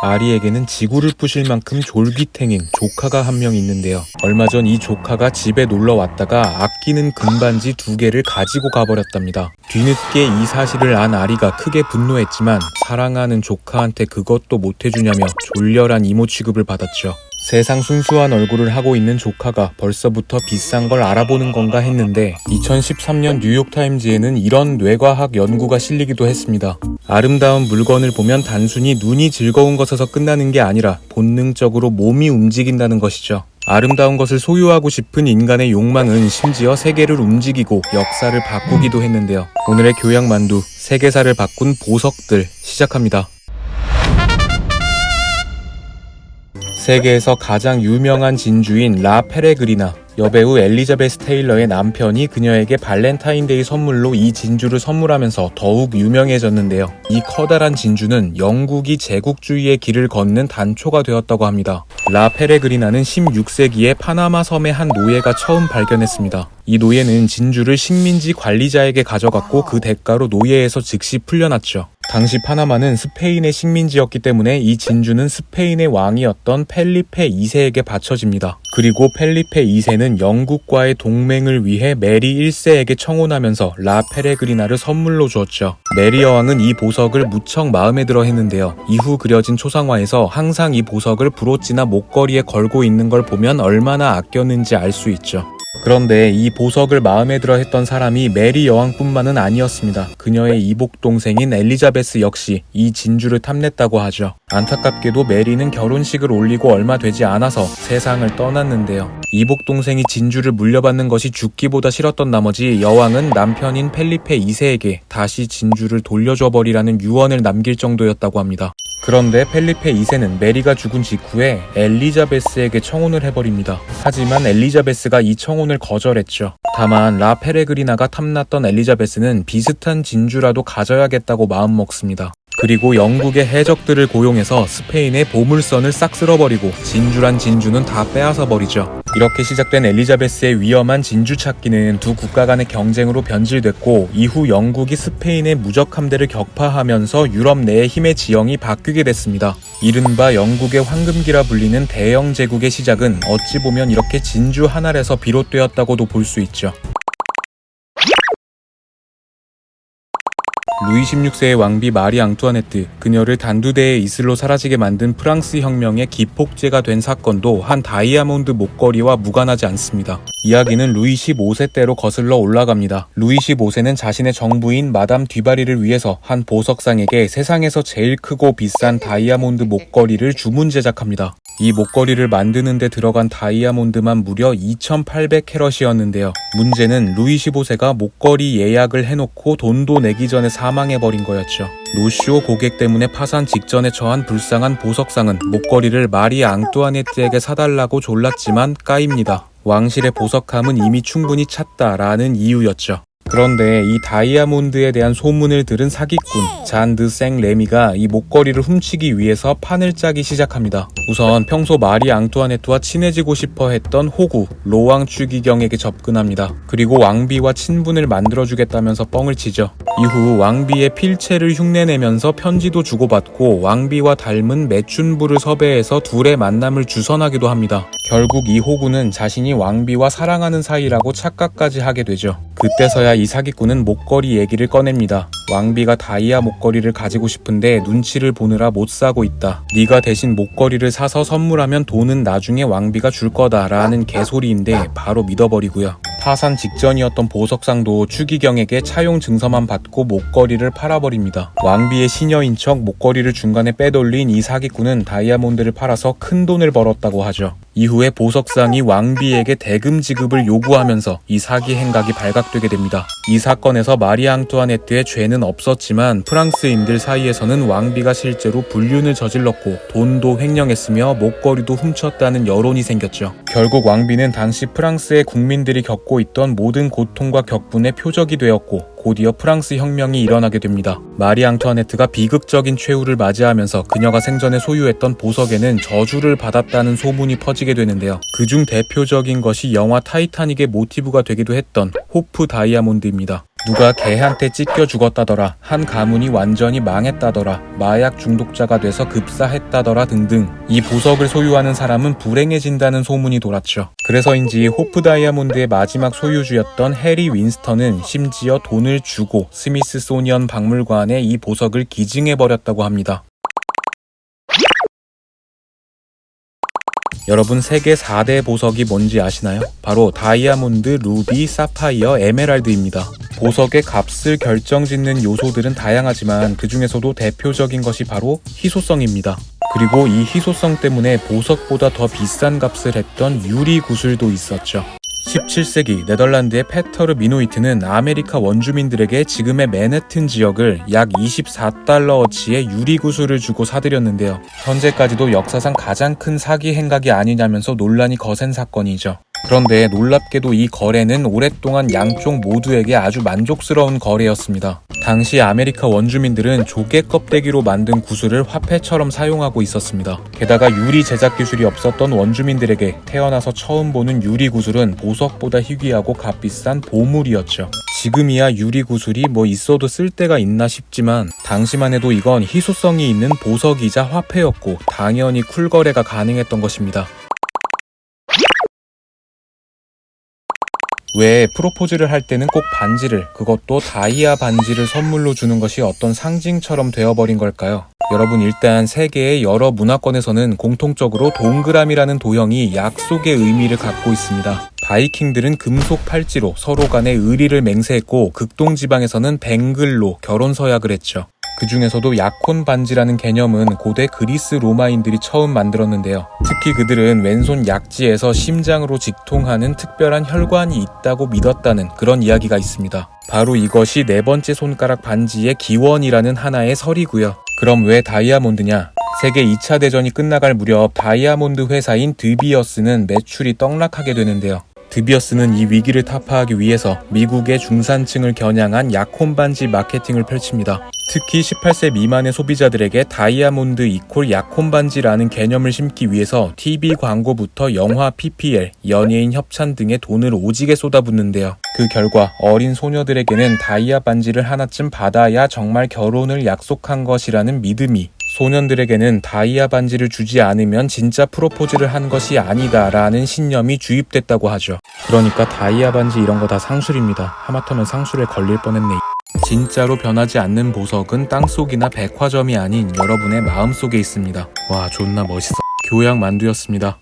아리에게는 지구를 부실 만큼 졸기탱인 조카가 한 명 있는데요. 얼마 전 이 조카가 집에 놀러 왔다가 아끼는 금반지 2개를 가지고 가버렸답니다. 뒤늦게 이 사실을 안 아리가 크게 분노했지만 사랑하는 조카한테 그것도 못해주냐며 졸렬한 이모 취급을 받았죠. 세상 순수한 얼굴을 하고 있는 조카가 벌써부터 비싼 걸 알아보는 건가 했는데 2013년 뉴욕타임즈에는 이런 뇌과학 연구가 실리기도 했습니다. 아름다운 물건을 보면 단순히 눈이 즐거운 것에서 끝나는 게 아니라 본능적으로 몸이 움직인다는 것이죠. 아름다운 것을 소유하고 싶은 인간의 욕망은 심지어 세계를 움직이고 역사를 바꾸기도 했는데요. 오늘의 교양만두, 세계사를 바꾼 보석들 시작합니다. 세계에서 가장 유명한 진주인 라 페레그리나, 여배우 엘리자베스 테일러의 남편이 그녀에게 발렌타인데이 선물로 이 진주를 선물하면서 더욱 유명해졌는데요. 이 커다란 진주는 영국이 제국주의의 길을 걷는 단초가 되었다고 합니다. 라 페레그리나는 16세기에 파나마 섬의 한 노예가 처음 발견했습니다. 이 노예는 진주를 식민지 관리자에게 가져갔고 그 대가로 노예에서 즉시 풀려났죠. 당시 파나마는 스페인의 식민지였기 때문에 이 진주는 스페인의 왕이었던 펠리페 2세에게 바쳐집니다. 그리고 펠리페 2세는 영국과의 동맹을 위해 메리 1세에게 청혼하면서 라 페레그리나를 선물로 주었죠. 메리 여왕은 이 보석을 무척 마음에 들어 했는데요. 이후 그려진 초상화에서 항상 이 보석을 브로치나 목걸이에 걸고 있는 걸 보면 얼마나 아꼈는지 알 수 있죠. 그런데 이 보석을 마음에 들어 했던 사람이 메리 여왕뿐만은 아니었습니다. 그녀의 이복 동생인 엘리자베스 역시 이 진주를 탐냈다고 하죠. 안타깝게도 메리는 결혼식을 올리고 얼마 되지 않아서 세상을 떠났는데요. 이복 동생이 진주를 물려받는 것이 죽기보다 싫었던 나머지 여왕은 남편인 펠리페 2세에게 다시 진주를 돌려줘버리라는 유언을 남길 정도였다고 합니다. 그런데 펠리페 2세는 메리가 죽은 직후에 엘리자베스에게 청혼을 해버립니다. 하지만 엘리자베스가 이 청혼을 거절했죠. 다만 라 페레그리나가 탐났던 엘리자베스는 비슷한 진주라도 가져야겠다고 마음먹습니다. 그리고 영국의 해적들을 고용해서 스페인의 보물선을 싹 쓸어버리고 진주란 진주는 다 빼앗아 버리죠. 이렇게 시작된 엘리자베스의 위험한 진주 찾기는 두 국가 간의 경쟁으로 변질됐고 이후 영국이 스페인의 무적 함대를 격파하면서 유럽 내의 힘의 지형이 바뀌게 됐습니다. 이른바 영국의 황금기라 불리는 대영 제국의 시작은 어찌 보면 이렇게 진주 한 알에서 비롯되었다고도 볼 수 있죠. 루이 16세의 왕비 마리 앙투아네트, 그녀를 단두대의 이슬로 사라지게 만든 프랑스 혁명의 기폭제가 된 사건도 한 다이아몬드 목걸이와 무관하지 않습니다. 이야기는 루이 15세 때로 거슬러 올라갑니다. 루이 15세는 자신의 정부인 마담 듀바리를 위해서 한 보석상에게 세상에서 제일 크고 비싼 다이아몬드 목걸이를 주문 제작합니다. 이 목걸이를 만드는 데 들어간 다이아몬드만 무려 2800캐럿이었는데요. 문제는 루이 15세가 목걸이 예약을 해놓고 돈도 내기 전에 사망해버린 거였죠. 노쇼 고객 때문에 파산 직전에 처한 불쌍한 보석상은 목걸이를 마리 앙뚜아네트에게 사달라고 졸랐지만 까입니다. 왕실의 보석함은 이미 충분히 찼다라는 이유였죠. 그런데 이 다이아몬드에 대한 소문을 들은 사기꾼 잔 드 생 레미가 이 목걸이를 훔치기 위해서 판을 짜기 시작합니다. 우선 평소 마리 앙투아네트와 친해지고 싶어 했던 호구 로왕 추기경에게 접근합니다. 그리고 왕비와 친분을 만들어주겠다면서 뻥을 치죠. 이후 왕비의 필체를 흉내내면서 편지도 주고받고 왕비와 닮은 매춘부를 섭외해서 둘의 만남을 주선하기도 합니다. 결국 이 호구는 자신이 왕비와 사랑하는 사이라고 착각까지 하게 되죠. 그때서야 이 사기꾼은 목걸이 얘기를 꺼냅니다. 왕비가 다이아 목걸이를 가지고 싶은데 눈치를 보느라 못 사고 있다. 네가 대신 목걸이를 사서 선물하면 돈은 나중에 왕비가 줄 거다 라는 개소리인데 바로 믿어버리고요. 파산 직전이었던 보석상도 추기경에게 차용 증서만 받고 목걸이를 팔아버립니다. 왕비의 시녀인 척 목걸이를 중간에 빼돌린 이 사기꾼은 다이아몬드를 팔아서 큰 돈을 벌었다고 하죠. 이후에 보석상이 왕비에게 대금 지급을 요구하면서 이 사기 행각이 발각되게 됩니다. 이 사건에서 마리 앙투아네트의 죄는 없었지만 프랑스인들 사이에서는 왕비가 실제로 불륜을 저질렀고 돈도 횡령했으며 목걸이도 훔쳤다는 여론이 생겼죠. 결국 왕비는 당시 프랑스의 국민들이 겪고 있던 모든 고통과 격분의 표적이 되었고 곧이어 프랑스 혁명이 일어나게 됩니다. 마리 앙투아네트가 비극적인 최후를 맞이하면서 그녀가 생전에 소유했던 보석에는 저주를 받았다는 소문이 퍼지게 되는데요. 그중 대표적인 것이 영화 타이타닉의 모티브가 되기도 했던 호프 다이아몬드입니다. 누가 개한테 찢겨 죽었다더라, 한 가문이 완전히 망했다더라, 마약 중독자가 돼서 급사했다더라 등등. 이 보석을 소유하는 사람은 불행해진다는 소문이 돌았죠. 그래서인지 호프 다이아몬드의 마지막 소유주였던 해리 윈스턴은 심지어 돈을 주고 스미스소니언 박물관에 이 보석을 기증해버렸다고 합니다. 여러분, 세계 4대 보석이 뭔지 아시나요? 바로 다이아몬드, 루비, 사파이어, 에메랄드입니다. 보석의 값을 결정짓는 요소들은 다양하지만 그 중에서도 대표적인 것이 바로 희소성입니다. 그리고 이 희소성 때문에 보석보다 더 비싼 값을 했던 유리 구슬도 있었죠. 17세기 네덜란드의 페터르 미노이트는 아메리카 원주민들에게 지금의 맨해튼 지역을 약 24달러어치의 유리구슬을 주고 사들였는데요. 현재까지도 역사상 가장 큰 사기 행각이 아니냐면서 논란이 거센 사건이죠. 그런데 놀랍게도 이 거래는 오랫동안 양쪽 모두에게 아주 만족스러운 거래였습니다. 당시 아메리카 원주민들은 조개 껍데기로 만든 구슬을 화폐처럼 사용하고 있었습니다. 게다가 유리 제작 기술이 없었던 원주민들에게 태어나서 처음 보는 유리 구슬은 보석보다 희귀하고 값비싼 보물이었죠. 지금이야 유리 구슬이 뭐 있어도 쓸데가 있나 싶지만 당시만 해도 이건 희소성이 있는 보석이자 화폐였고 당연히 쿨거래가 가능했던 것입니다. 왜 프로포즈를 할 때는 꼭 반지를, 그것도 다이아 반지를 선물로 주는 것이 어떤 상징처럼 되어버린 걸까요? 여러분, 일단 세계의 여러 문화권에서는 공통적으로 동그라미라는 도형이 약속의 의미를 갖고 있습니다. 바이킹들은 금속 팔찌로 서로 간의 의리를 맹세했고 극동지방에서는 뱅글로 결혼 서약을 했죠. 그 중에서도 약혼 반지라는 개념은 고대 그리스 로마인들이 처음 만들었는데요. 특히 그들은 왼손 약지에서 심장으로 직통하는 특별한 혈관이 있다고 믿었다는 그런 이야기가 있습니다. 바로 이것이 네 번째 손가락 반지의 기원이라는 하나의 설이고요. 그럼 왜 다이아몬드냐? 세계 2차 대전이 끝나갈 무렵 다이아몬드 회사인 드비어스는 매출이 떡락하게 되는데요. 드비어스는 이 위기를 타파하기 위해서 미국의 중산층을 겨냥한 약혼 반지 마케팅을 펼칩니다. 특히 18세 미만의 소비자들에게 다이아몬드 이콜 약혼 반지라는 개념을 심기 위해서 TV 광고부터 영화 PPL, 연예인 협찬 등에 돈을 오지게 쏟아붓는데요. 그 결과 어린 소녀들에게는 다이아 반지를 하나쯤 받아야 정말 결혼을 약속한 것이라는 믿음이, 소년들에게는 다이아 반지를 주지 않으면 진짜 프로포즈를 한 것이 아니다라는 신념이 주입됐다고 하죠. 그러니까 다이아 반지 이런 거 다 상술입니다. 하마터면 상술에 걸릴 뻔했네. 진짜로 변하지 않는 보석은 땅속이나 백화점이 아닌 여러분의 마음속에 있습니다. 와, 존나 멋있어. 교양 만두였습니다.